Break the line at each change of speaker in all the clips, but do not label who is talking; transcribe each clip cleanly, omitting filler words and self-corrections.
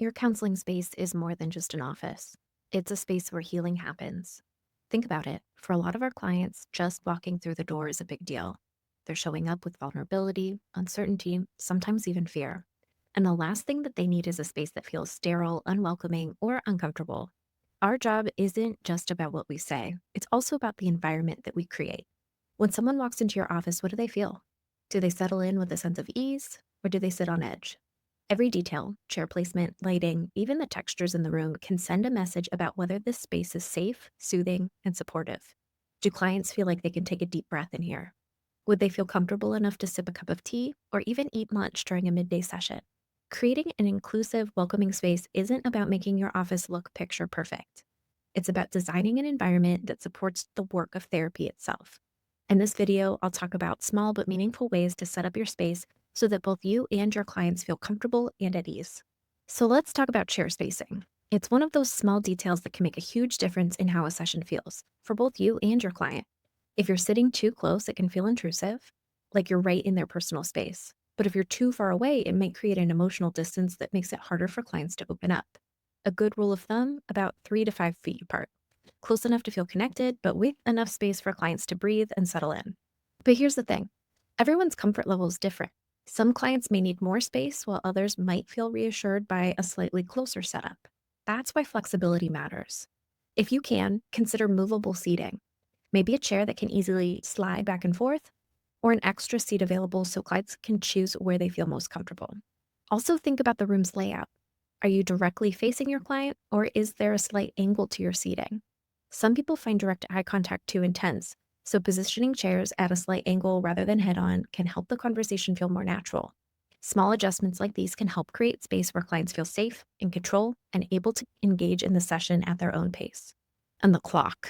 Your counseling space is more than just an office. It's a space where healing happens. Think about it. For a lot of our clients, just walking through the door is a big deal. They're showing up with vulnerability, uncertainty, sometimes even fear. And the last thing that they need is a space that feels sterile, unwelcoming, or uncomfortable. Our job isn't just about what we say, it's also about the environment that we create. When someone walks into your office, what do they feel? Do they settle in with a sense of ease, or do they sit on edge? Every detail, chair placement, lighting, even the textures in the room can send a message about whether this space is safe, soothing, and supportive. Do clients feel like they can take a deep breath in here? Would they feel comfortable enough to sip a cup of tea or even eat lunch during a midday session? Creating an inclusive, welcoming space isn't about making your office look picture perfect. It's about designing an environment that supports the work of therapy itself. In this video, I'll talk about small but meaningful ways to set up your space so that both you and your clients feel comfortable and at ease. So let's talk about chair spacing. It's one of those small details that can make a huge difference in how a session feels for both you and your client. If you're sitting too close, it can feel intrusive, like you're right in their personal space. But if you're too far away, it might create an emotional distance that makes it harder for clients to open up. A good rule of thumb, about 3 to 5 feet apart. Close enough to feel connected, but with enough space for clients to breathe and settle in. But here's the thing, everyone's comfort level is different. Some clients may need more space, while others might feel reassured by a slightly closer setup. That's why flexibility matters. If you can, consider movable seating. Maybe a chair that can easily slide back and forth, or an extra seat available so clients can choose where they feel most comfortable. Also, think about the room's layout. Are you directly facing your client, or is there a slight angle to your seating? Some people find direct eye contact too intense, so positioning chairs at a slight angle rather than head on can help the conversation feel more natural. Small adjustments like these can help create space where clients feel safe, in control, and able to engage in the session at their own pace. And the clock.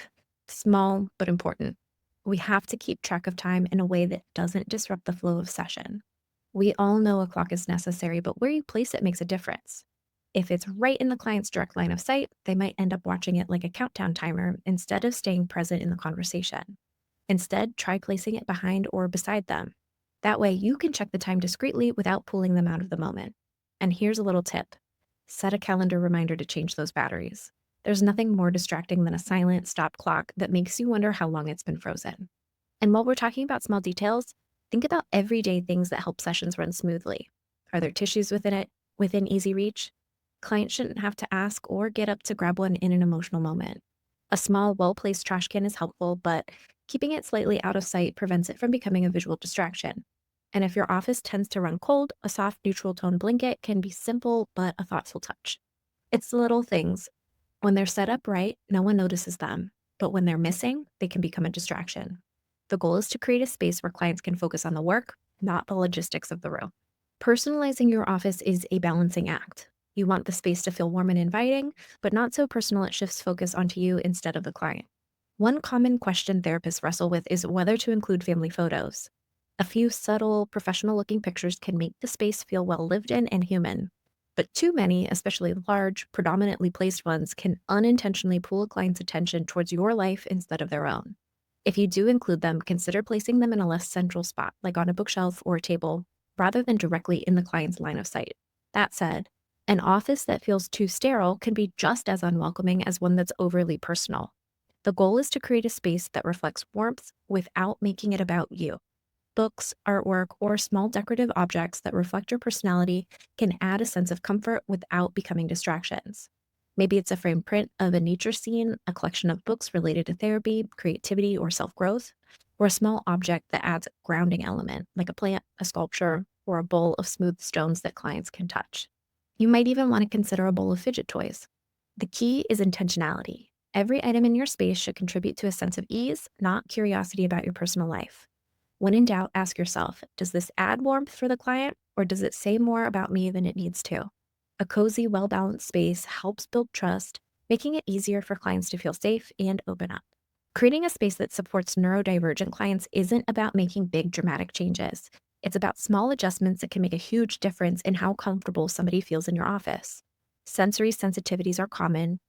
Small but important. We have to keep track of time in a way that doesn't disrupt the flow of session. We all know a clock is necessary, but where you place it makes a difference. If it's right in the client's direct line of sight, they might end up watching it like a countdown timer instead of staying present in the conversation. Instead, try placing it behind or beside them. That way, you can check the time discreetly without pulling them out of the moment. And here's a little tip, set a calendar reminder to change those batteries. There's nothing more distracting than a silent stop clock that makes you wonder how long it's been frozen. And while we're talking about small details, think about everyday things that help sessions run smoothly. Are there tissues within easy reach? Clients shouldn't have to ask or get up to grab one in an emotional moment. A small, well-placed trash can is helpful, but keeping it slightly out of sight prevents it from becoming a visual distraction. And if your office tends to run cold, a soft, neutral tone blanket can be simple but a thoughtful touch. It's the little things. When they're set up right, no one notices them. But when they're missing, they can become a distraction. The goal is to create a space where clients can focus on the work, not the logistics of the room. Personalizing your office is a balancing act. You want the space to feel warm and inviting, but not so personal it shifts focus onto you instead of the client. One common question therapists wrestle with is whether to include family photos. A few subtle, professional-looking pictures can make the space feel well lived in and human. But too many, especially large, predominantly placed ones, can unintentionally pull a client's attention towards your life instead of their own. If you do include them, consider placing them in a less central spot, like on a bookshelf or a table, rather than directly in the client's line of sight. That said, an office that feels too sterile can be just as unwelcoming as one that's overly personal. The goal is to create a space that reflects warmth without making it about you. Books, artwork, or small decorative objects that reflect your personality can add a sense of comfort without becoming distractions. Maybe it's a framed print of a nature scene, a collection of books related to therapy, creativity, or self-growth, or a small object that adds a grounding element, like a plant, a sculpture, or a bowl of smooth stones that clients can touch. You might even want to consider a bowl of fidget toys. The key is intentionality. Every item in your space should contribute to a sense of ease, not curiosity about your personal life. When in doubt, ask yourself, does this add warmth for the client, or does it say more about me than it needs to? A cozy, well-balanced space helps build trust, making it easier for clients to feel safe and open up. Creating a space that supports neurodivergent clients isn't about making big, dramatic changes. It's about small adjustments that can make a huge difference in how comfortable somebody feels in your office. Sensory sensitivities are common,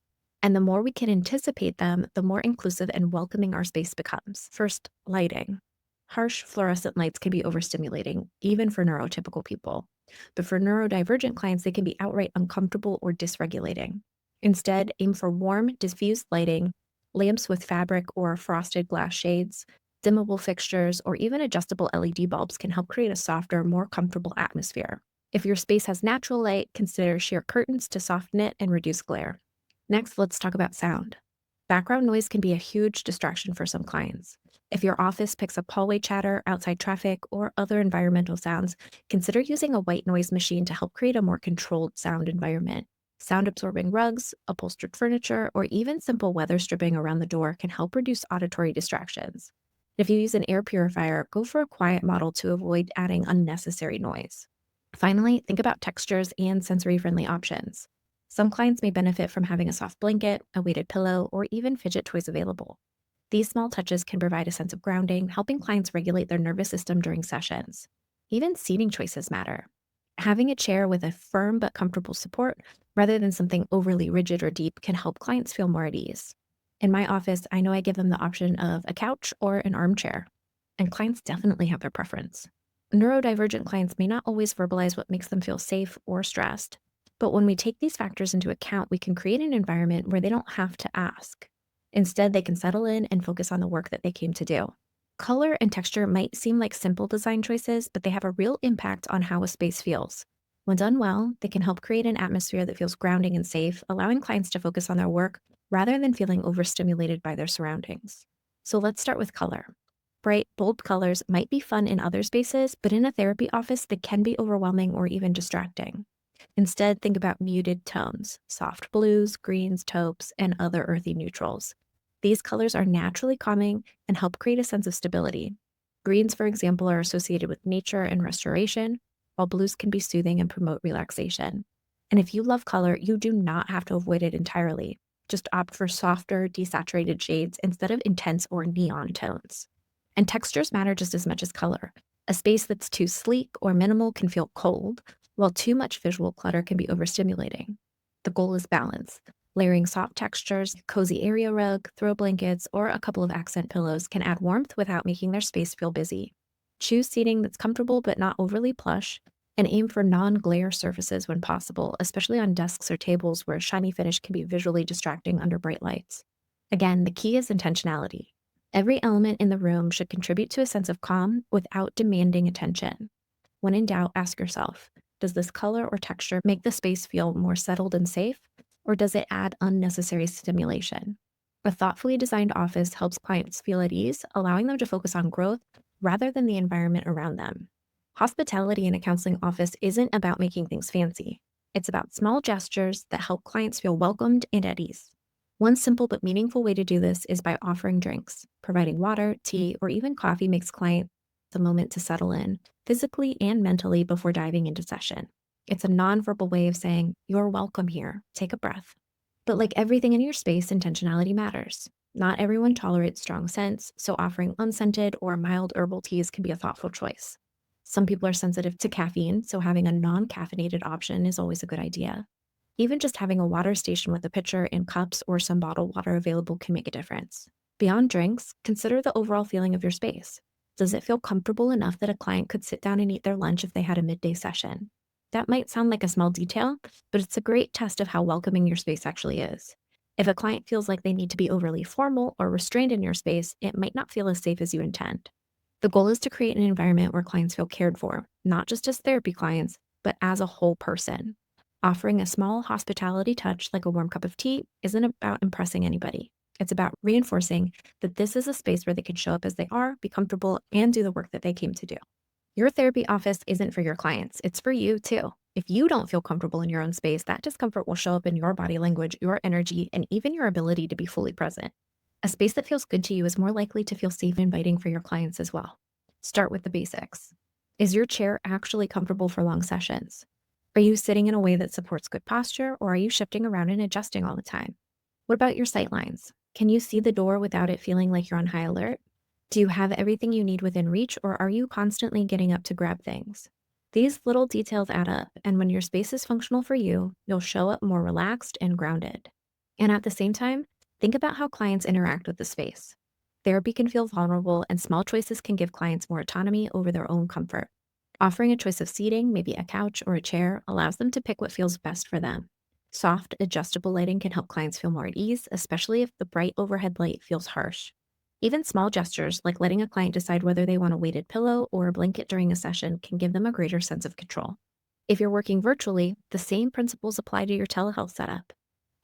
and the more we can anticipate them, the more inclusive and welcoming our space becomes. First, lighting. Harsh fluorescent lights can be overstimulating, even for neurotypical people. But for neurodivergent clients, they can be outright uncomfortable or dysregulating. Instead, aim for warm, diffused lighting, lamps with fabric or frosted glass shades, dimmable fixtures, or even adjustable LED bulbs can help create a softer, more comfortable atmosphere. If your space has natural light, consider sheer curtains to soften it and reduce glare. Next, let's talk about sound. Background noise can be a huge distraction for some clients. If your office picks up hallway chatter, outside traffic, or other environmental sounds, consider using a white noise machine to help create a more controlled sound environment. Sound absorbing rugs, upholstered furniture, or even simple weather stripping around the door can help reduce auditory distractions. If you use an air purifier, go for a quiet model to avoid adding unnecessary noise. Finally, think about textures and sensory friendly options. Some clients may benefit from having a soft blanket, a weighted pillow, or even fidget toys available. These small touches can provide a sense of grounding, helping clients regulate their nervous system during sessions. Even seating choices matter. Having a chair with a firm but comfortable support, rather than something overly rigid or deep, can help clients feel more at ease. In my office, I know I give them the option of a couch or an armchair, and clients definitely have their preference. Neurodivergent clients may not always verbalize what makes them feel safe or stressed, but when we take these factors into account, we can create an environment where they don't have to ask. Instead, they can settle in and focus on the work that they came to do. Color and texture might seem like simple design choices, but they have a real impact on how a space feels. When done well, they can help create an atmosphere that feels grounding and safe, allowing clients to focus on their work rather than feeling overstimulated by their surroundings. So let's start with color. Bright, bold colors might be fun in other spaces, but in a therapy office, they can be overwhelming or even distracting. Instead, think about muted tones, soft blues, greens, taupes, and other earthy neutrals. These colors are naturally calming and help create a sense of stability. Greens, for example, are associated with nature and restoration, while blues can be soothing and promote relaxation. And if you love color, you do not have to avoid it entirely. Just opt for softer, desaturated shades instead of intense or neon tones. And textures matter just as much as color. A space that's too sleek or minimal can feel cold, while too much visual clutter can be overstimulating. The goal is balance. Layering soft textures, cozy area rug, throw blankets, or a couple of accent pillows can add warmth without making their space feel busy. Choose seating that's comfortable but not overly plush, and aim for non-glare surfaces when possible, especially on desks or tables where a shiny finish can be visually distracting under bright lights. Again, the key is intentionality. Every element in the room should contribute to a sense of calm without demanding attention. When in doubt, ask yourself, does this color or texture make the space feel more settled and safe, or does it add unnecessary stimulation? A thoughtfully designed office helps clients feel at ease, allowing them to focus on growth rather than the environment around them. Hospitality in a counseling office isn't about making things fancy. It's about small gestures that help clients feel welcomed and at ease. One simple but meaningful way to do this is by offering drinks. Providing water, tea, or even coffee makes clients a moment to settle in, physically and mentally, before diving into session. It's a nonverbal way of saying, "You're welcome here. Take a breath." But like everything in your space, intentionality matters. Not everyone tolerates strong scents, so offering unscented or mild herbal teas can be a thoughtful choice. Some people are sensitive to caffeine, so having a non caffeinated option is always a good idea. Even just having a water station with a pitcher and cups or some bottled water available can make a difference. Beyond drinks, consider the overall feeling of your space. Does it feel comfortable enough that a client could sit down and eat their lunch if they had a midday session? That might sound like a small detail, but it's a great test of how welcoming your space actually is. If a client feels like they need to be overly formal or restrained in your space, it might not feel as safe as you intend. The goal is to create an environment where clients feel cared for, not just as therapy clients, but as a whole person. Offering a small hospitality touch like a warm cup of tea isn't about impressing anybody. It's about reinforcing that this is a space where they can show up as they are, be comfortable, and do the work that they came to do. Your therapy office isn't for your clients, it's for you too. If you don't feel comfortable in your own space, that discomfort will show up in your body language, your energy, and even your ability to be fully present. A space that feels good to you is more likely to feel safe and inviting for your clients as well. Start with the basics. Is your chair actually comfortable for long sessions? Are you sitting in a way that supports good posture, or are you shifting around and adjusting all the time? What about your sight lines? Can you see the door without it feeling like you're on high alert? Do you have everything you need within reach, or are you constantly getting up to grab things? These little details add up, and when your space is functional for you, you'll show up more relaxed and grounded. And at the same time, think about how clients interact with the space. Therapy can feel vulnerable, and small choices can give clients more autonomy over their own comfort. Offering a choice of seating, maybe a couch or a chair, allows them to pick what feels best for them. Soft, adjustable lighting can help clients feel more at ease, especially if the bright overhead light feels harsh. Even small gestures, like letting a client decide whether they want a weighted pillow or a blanket during a session, can give them a greater sense of control. If you're working virtually, the same principles apply to your telehealth setup.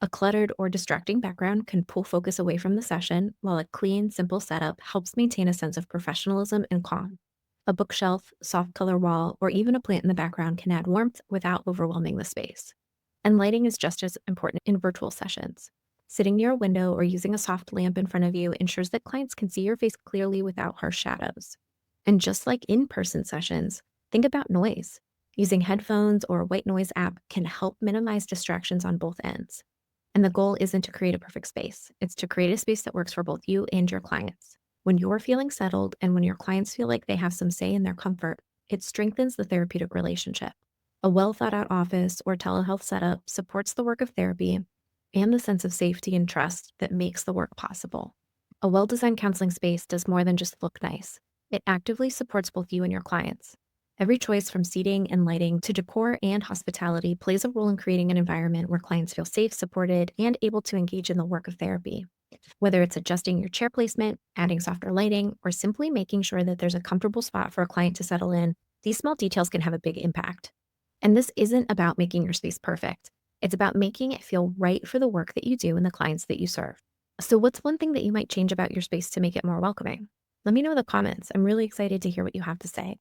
A cluttered or distracting background can pull focus away from the session, while a clean, simple setup helps maintain a sense of professionalism and calm. A bookshelf, soft color wall, or even a plant in the background can add warmth without overwhelming the space. And lighting is just as important in virtual sessions. Sitting near a window or using a soft lamp in front of you ensures that clients can see your face clearly without harsh shadows. And just like in person sessions, think about noise. Using headphones or a white noise app can help minimize distractions on both ends. And the goal isn't to create a perfect space, it's to create a space that works for both you and your clients. When you're feeling settled and when your clients feel like they have some say in their comfort, it strengthens the therapeutic relationship. A well thought out office or telehealth setup supports the work of therapy and the sense of safety and trust that makes the work possible. A well designed counseling space does more than just look nice, it actively supports both you and your clients. Every choice from seating and lighting to decor and hospitality plays a role in creating an environment where clients feel safe, supported, and able to engage in the work of therapy. Whether it's adjusting your chair placement, adding softer lighting, or simply making sure that there's a comfortable spot for a client to settle in, these small details can have a big impact. And this isn't about making your space perfect. It's about making it feel right for the work that you do and the clients that you serve. So, what's one thing that you might change about your space to make it more welcoming? Let me know in the comments. I'm really excited to hear what you have to say.